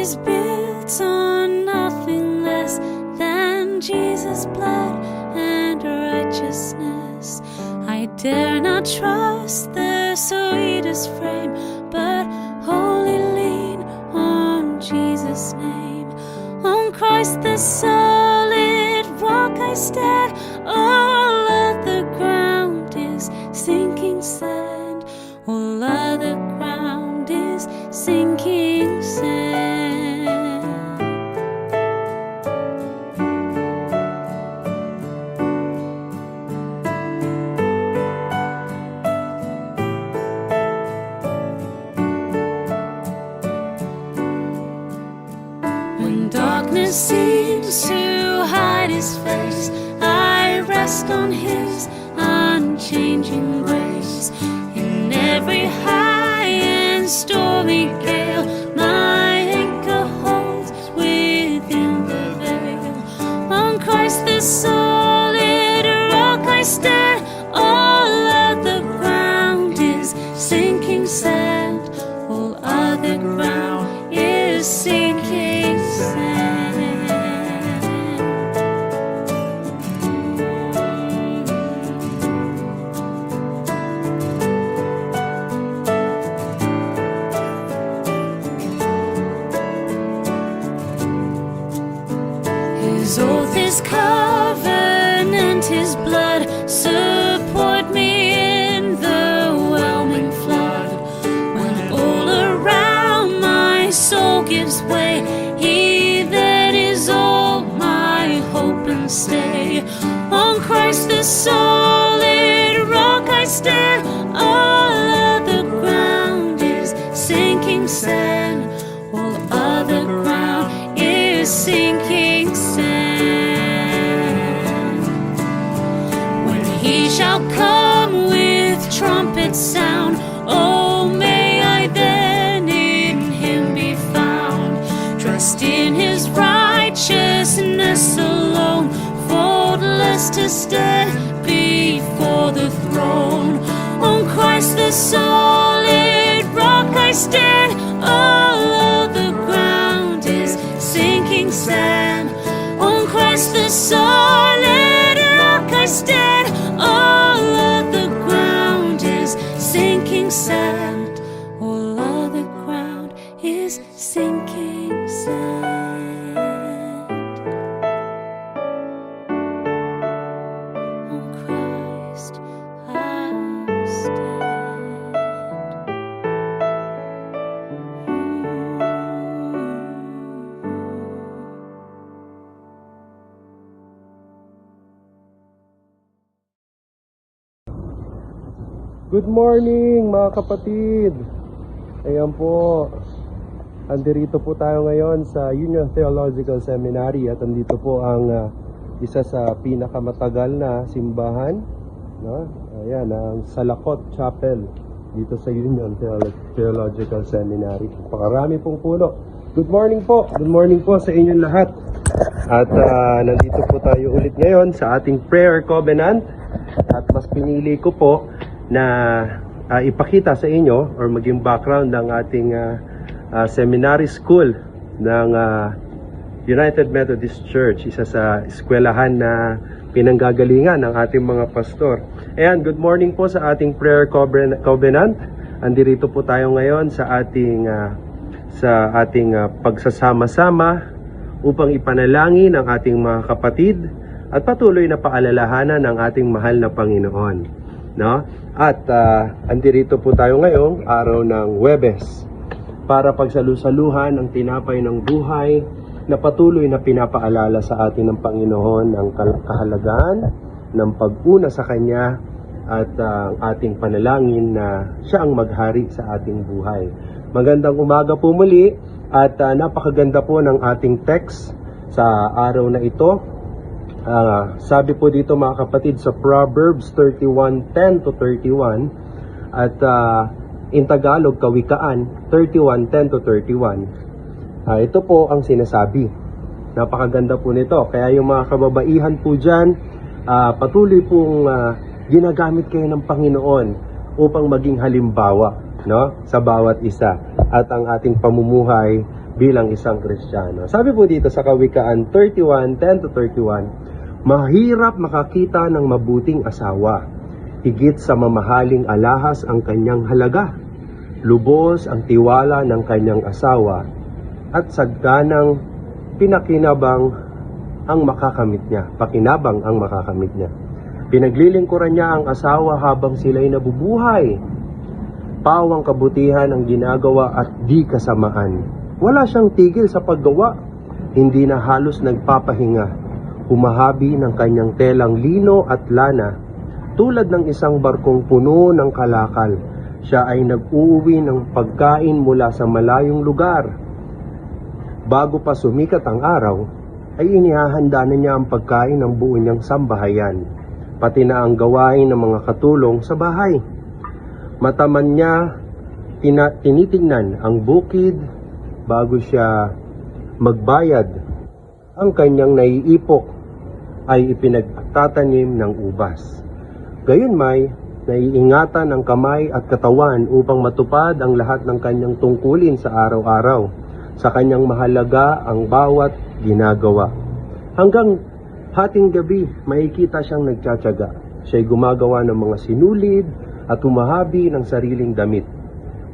is built on nothing less than Jesus' blood and righteousness. I dare not trust the sweetest frame, but wholly lean on Jesus' name. On Christ the solid rock I stand, all other ground is sinking sand. All other ground is sinking sand. When darkness seems to hide his face, I rest on his unchanging grace. In every high and stormy gale, my anchor holds within the veil. On Christ the solid rock I stand, all other ground is sinking sand. All other ground is sinking sand. His oath, his covenant, his blood support me in the whelming flood. When all around my soul gives way, he that is all my hope and stay. On Christ the solid rock I stand, all other ground is sinking sand. All other ground is sinking sand. When he shall come with trumpet sound, oh, may I then in him be found, dressed in his righteousness alone, faultless to stand before the throne. On Christ the solid rock I stand, all other ground is sinking sand. On Christ the solid rock I stand, all other ground is sinking sand. All other ground is sinking sand. On Christ I stand. Good morning mga kapatid. Ayan po, andirito po tayo ngayon sa Union Theological Seminary at andito po ang isa sa pinakamatagal na simbahan, no? Ayan, ang Salakot Chapel dito sa Union Theological Seminary. Pakarami pong puno. Good morning po. Good morning po sa inyong lahat. At nandito po tayo ulit ngayon sa ating prayer covenant. At mas pinili ko po na ipakita sa inyo or maging background ng ating seminary school ng United Methodist Church, isa sa eskwelahan na pinanggagalingan ng ating mga pastor. Ayan, good morning po sa ating prayer covenant. Andirito po tayo ngayon sa ating pagsasama-sama upang ipanalangin ang ating mga kapatid at patuloy na paalalahanan ng ating mahal na Panginoon, no? At andirito po tayo ngayong araw ng Huwebes para pagsalusaluhan ang tinapay ng buhay na patuloy na pinapaalala sa atin ng Panginoon ang kahalagahan ng pag-una sa Kanya at ang ating panalangin na Siya ang maghari sa ating buhay. Magandang umaga po muli at napakaganda po ng ating text sa araw na ito. Sabi po dito mga kapatid sa Proverbs 31:10-31 at in Tagalog Kawikaan 31:10-31. Ito po ang sinasabi. Napakaganda po nito. Kaya yung mga kababaihan po dyan, patuloy pong ginagamit kayo ng Panginoon upang maging halimbawa, no, sa bawat isa. At ang ating pamumuhay bilang isang Kristiyano. Sabi po dito sa Kawikaan 31:10-31, mahirap makakita ng mabuting asawa. Higit sa mamahaling alahas ang kanyang halaga. Lubos ang tiwala ng kanyang asawa at sagdanang pakinabang ang makakamit niya. Pinaglilingkuran niya ang asawa habang sila'y nabubuhay. Pawang kabutihan ang ginagawa at di kasamaan. Wala siyang tigil sa paggawa. Hindi na halos nagpapahinga. Humahabi ng kanyang telang lino at lana. Tulad ng isang barkong puno ng kalakal, siya ay nag-uuwi ng pagkain mula sa malayong lugar. Bago pa sumikat ang araw, ay inihahanda na niya ang pagkain ng buo niyang sambahayan, pati na ang gawain ng mga katulong sa bahay. Mataman niya tinitingnan ang bukid bago siya magbayad. Ang kanyang naiipok ay ipinagtatanim ng ubas. Gayunmay, naiingatan ang kamay at katawan upang matupad ang lahat ng kanyang tungkulin sa araw-araw. Sa kanyang mahalaga ang bawat ginagawa. Hanggang hating gabi, makikita siyang nagtsatsaga. Siya'y gumagawa ng mga sinulid at humahabi ng sariling damit.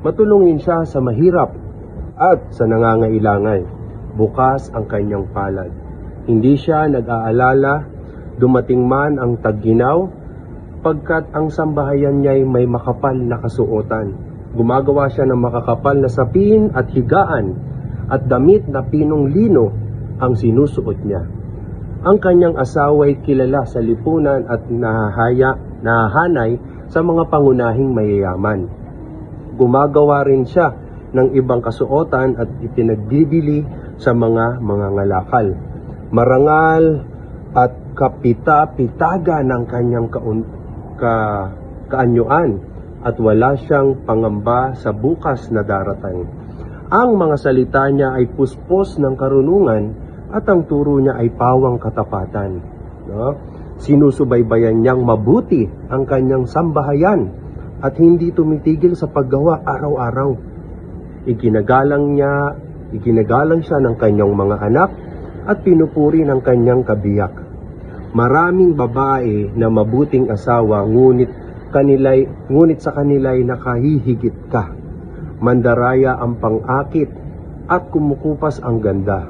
Matulungin siya sa mahirap at sa nangangailangan. Bukas ang kanyang palad. Hindi siya nag-aalala, dumating man ang tag-ginaw, pagkat ang sambahayan niya'y may makapal na kasuotan. Gumagawa siya ng makakapal na sapin at higaan at damit na pinong lino ang sinusuot niya. Ang kanyang asawa'y kilala sa lipunan at nahahanay sa mga pangunahing mayayaman. Gumagawa rin siya ng ibang kasuotan at ipinagbibili sa mga ngalakal. Marangal at kapita-pitaga ng kanyang kaanyuan at wala siyang pangamba sa bukas na darating. Ang mga salita niya ay puspos ng karunungan at ang turo niya ay pawang katapatan. No? Sinusubaybayan niyang mabuti ang kanyang sambahayan at hindi tumitigil sa paggawa araw-araw. Iginagalang siya ng kanyang mga anak at pinupuri ng kanyang kabiyak. Maraming babae na mabuting asawa ngunit sa kanila'y nakahihigit ka. Mandaraya ang pang-akit at kumukupas ang ganda.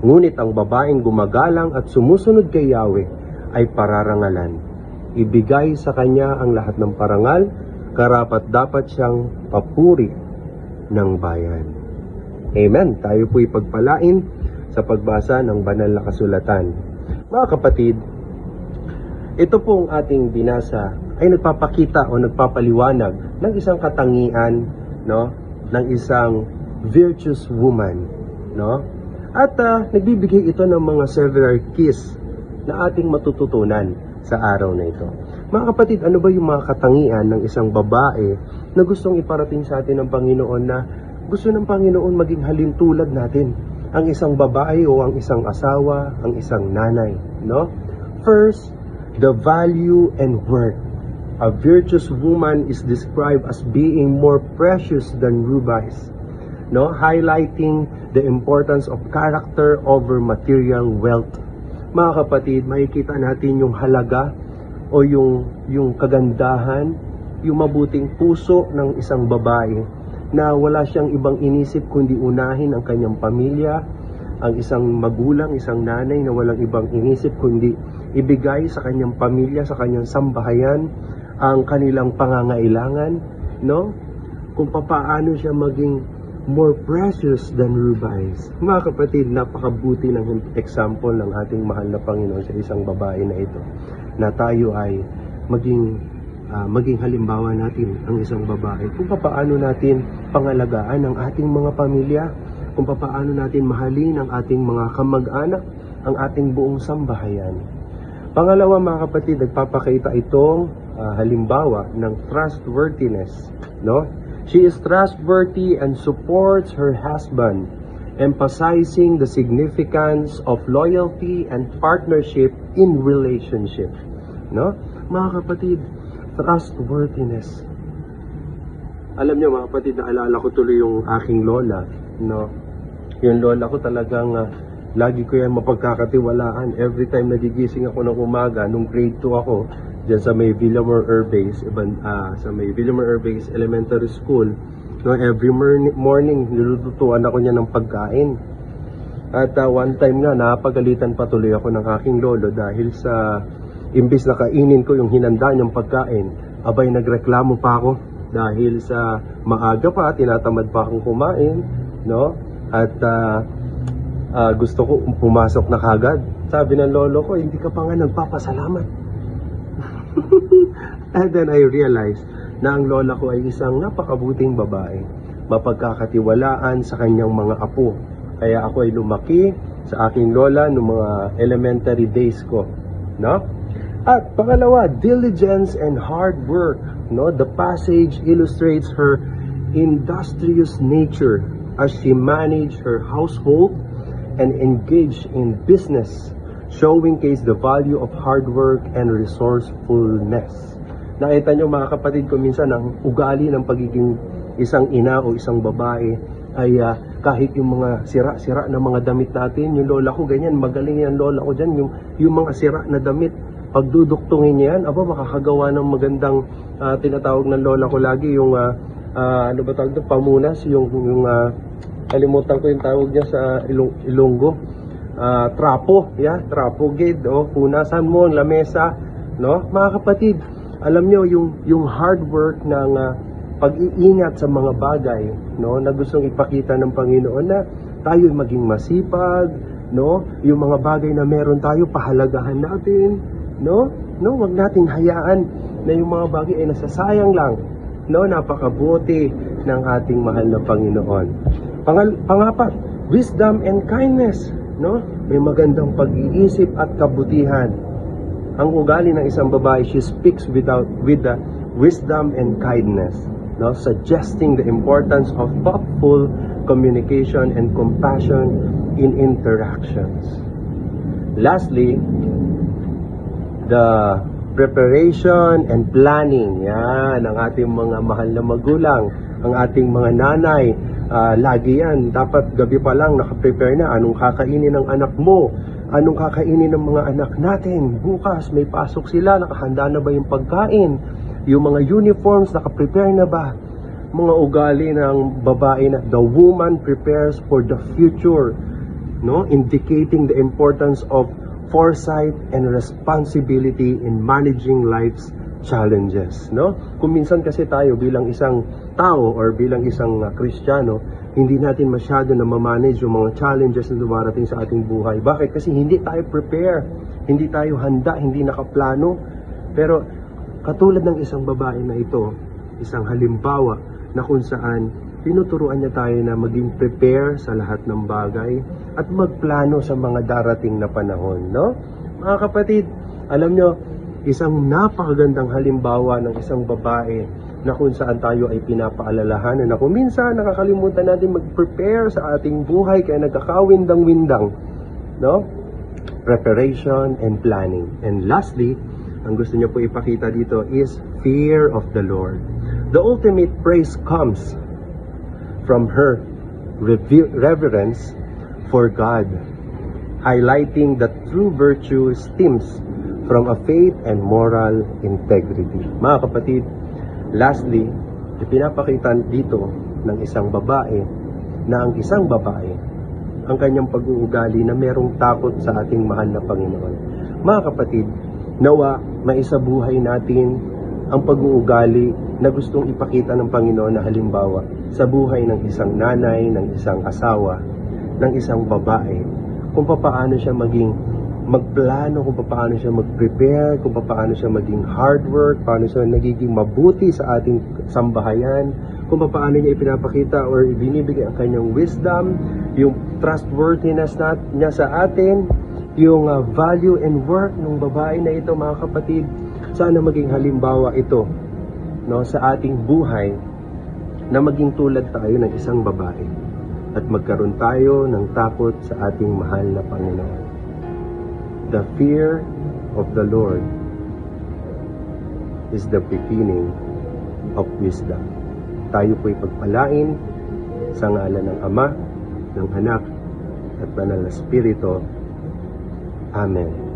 Ngunit ang babaeng gumagalang at sumusunod kay Yahweh ay pararangalan. Ibigay sa kanya ang lahat ng parangal, karapat-dapat siyang papuri ng bayan. Amen. Tayo po'y pagpalain sa pagbasa ng banal na kasulatan. Mga kapatid, ito pong ating binasa ay nagpapakita o nagpapaliwanag ng isang katangian, no, ng isang virtuous woman, no? At nagbibigay ito ng mga several keys na ating matututunan sa araw na ito. Mga kapatid, ano ba yung mga katangian ng isang babae na gustong iparating sa atin ng Panginoon, na gusto ng Panginoon maging halintulad natin? Ang isang babae o ang isang asawa, ang isang nanay, no? First, the value and worth. A virtuous woman is described as being more precious than rubies, no? Highlighting the importance of character over material wealth. Mga kapatid, makikita natin yung halaga o yung kagandahan, yung mabuting puso ng isang babae na wala siyang ibang inisip kundi unahin ang kanyang pamilya, ang isang magulang, isang nanay na walang ibang inisip kundi ibigay sa kanyang pamilya, sa kanyang sambahayan ang kanilang pangangailangan, no? Kung paano siya maging more precious than rubies. Mga kapatid, napakabuti ng example ng ating mahal na Panginoon sa isang babae na ito, na tayo ay maging halimbawa natin ang isang babae kung paano natin pangalagaan ang ating mga pamilya, kung paano natin mahalin ang ating mga kamag-anak, ang ating buong sambahayan. Pangalawa, mga kapatid, nagpapakita itong halimbawa ng trustworthiness, no? She is trustworthy and supports her husband, emphasizing the significance of loyalty and partnership in relationship, no? Mga kapatid, trustworthiness. Alam niyo, mga kapatid, naalala ko tuloy yung aking lola, no? Yung lola ko talagang lagi ko yan mapagkakatiwalaan. Every time nagigising ako ng umaga, nung grade 2 ako, dyan sa may Villamor Air Base, sa may Villamor Air Base Elementary School, no, every morning, nilututuan ako niya ng pagkain. At one time nga, napagalitan patuloy ako ng aking lolo dahil sa imbis na kainin ko yung hinanda niyang pagkain, abay nagreklamo pa ako dahil sa maaga pa, tinatamad pa akong kumain, no? At gusto ko pumasok na kagad. Sabi ng lolo ko, hindi ka pa nga nagpapasalamat. And then I realized na ang lola ko ay isang napakabuting babae, mapagkakatiwalaan sa kanyang mga apo. Kaya ako ay lumaki sa aking lola noong mga elementary days ko, no? At pangalawa, diligence and hard work, no? The passage illustrates her industrious nature as she managed her household and engaged in business, showcase the value of hard work and resourcefulness. Nakita nyo mga kapatid ko, minsan ang ugali ng pagiging isang ina o isang babae ay kahit yung mga sira-sira na mga damit natin, yung lola ko ganyan, magaling yan lola ko dyan, yung mga sira na damit, pagduduktungin niya yan, makakagawa ng magandang tinatawag ng lola ko lagi, yung ano ba tawag doon, pamunas, yung kalimutan ko yung tawag niya sa Ilonggo, trapo, trapo gate, punasan mo, lamesa, no? Mga kapatid, alam nyo, yung hard work ng pag-iingat sa mga bagay, no, na gustong ipakita ng Panginoon na tayo maging masipag, no, yung mga bagay na meron tayo, pahalagahan natin, no, wag nating hayaan na yung mga bagay ay nasasayang lang, no, napakabuti ng ating mahal na Panginoon. Pangapat, wisdom and kindness, no, may magandang pag-iisip at kabutihan. Ang ugali ng isang babae, she speaks with the wisdom and kindness, no, suggesting the importance of thoughtful communication and compassion in interactions. Lastly, the preparation and planning, yan ang ating mga mahal na magulang, ang ating mga nanay. Lagi yan, dapat gabi pa lang nakaprepare na anong kakainin ng anak mo, anong kakainin ng mga anak natin bukas, may pasok sila, nakahanda na ba yung pagkain, yung mga uniforms, nakaprepare na ba? Mga ugali ng babae na the woman prepares for the future, no, indicating the importance of foresight and responsibility in managing life's challenges, no? Kung minsan kasi tayo bilang isang tao or bilang isang Kristiyano, hindi natin masyado na ma-manage yung mga challenges na dumarating sa ating buhay. Bakit? Kasi hindi tayo prepare, hindi tayo handa, hindi nakaplano. Pero katulad ng isang babae na ito, isang halimbawa na kung saan tinuturuan niya tayo na maging prepare sa lahat ng bagay at magplano sa mga darating na panahon, no? Mga kapatid, alam nyo, isang napakagandang halimbawa ng isang babae na kung saan tayo ay pinapaalalahanan na kung minsan nakakalimutan natin mag-prepare sa ating buhay kaya nagkakawindang-windang, no? Preparation and planning. And lastly, ang gusto niya po ipakita dito is fear of the Lord. The ultimate praise comes from her reverence for God, highlighting that true virtue stems from a faith and moral integrity. Mga kapatid, lastly, ipinapakita dito ng isang babae na ang isang babae, ang kanyang pag-uugali na merong takot sa ating mahal na Panginoon. Mga kapatid, nawa maisabuhay natin ang pag-uugali na gustong ipakita ng Panginoon na halimbawa sa buhay ng isang nanay, ng isang asawa, ng isang babae, kung paano siya magplano, kung paano siya mag-prepare, kung paano siya maging hard work, paano siya nagiging mabuti sa ating sambahayan, kung paano niya ipinapakita or binibigay ang kanyang wisdom, yung trustworthiness niya sa atin, yung value and work ng babae na ito, mga kapatid. Sana maging halimbawa ito, no, sa ating buhay na maging tulad tayo ng isang babae at magkaroon tayo ng takot sa ating mahal na Panginoon. The fear of the Lord is the beginning of wisdom. Tayo po'y pagpalain sa ngalan ng Ama, ng Anak, at banal na Espiritu. Amen.